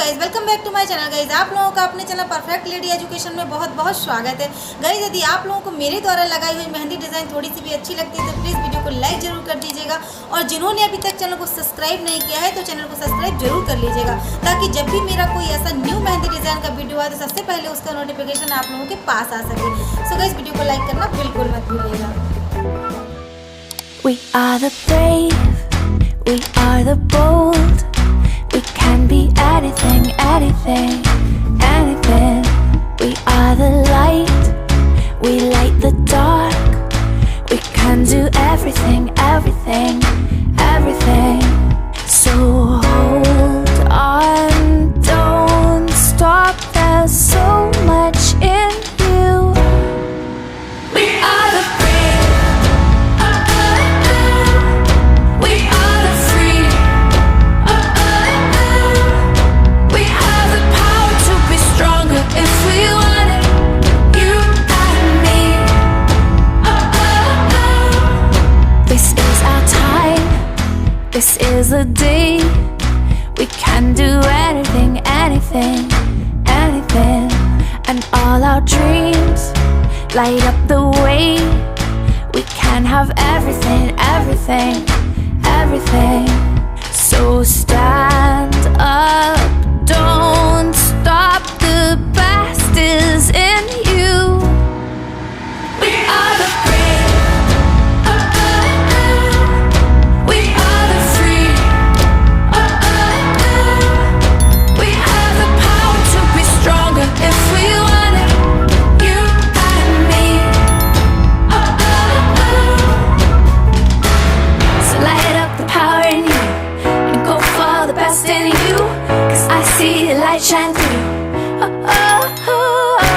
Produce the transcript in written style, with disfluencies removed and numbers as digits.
Guys, welcome back to my channel. Guys, आप लोगों का अपने चैनल परफेक्ट लेडी एजुकेशन में बहुत बहुत स्वागत है। गाइज, यदि आप लोगों को मेरे द्वारा लगाई हुई मेहंदी डिज़ाइन थोड़ी सी भी अच्छी लगती है तो प्लीज़ वीडियो को लाइक जरूर कर दीजिएगा, और जिन्होंने अभी तक चैनल को सब्सक्राइब नहीं किया है तो चैनल को सब्सक्राइब जरूर कर लीजिएगा, ताकि जब भी मेरा कोई ऐसा न्यू मेहंदी डिज़ाइन का वीडियो आए तो सबसे पहले उसका नोटिफिकेशन आप लोगों के पास आ सके। सो गाइज, वीडियो को लाइक करना बिल्कुल मत भूलिएगा। We are the brave, we are the bold. We can be anything, anything, anything. We are the light, we light the dark. We can do everything, everything, everything. So hold on, don't stop, there's so much in you. We are the This is the day we can do anything, anything, anything. And all our dreams light up the way. We can have everything, everything, everything. So stand up, don't stop, the best is in you. We are the shine through. Oh, oh, oh.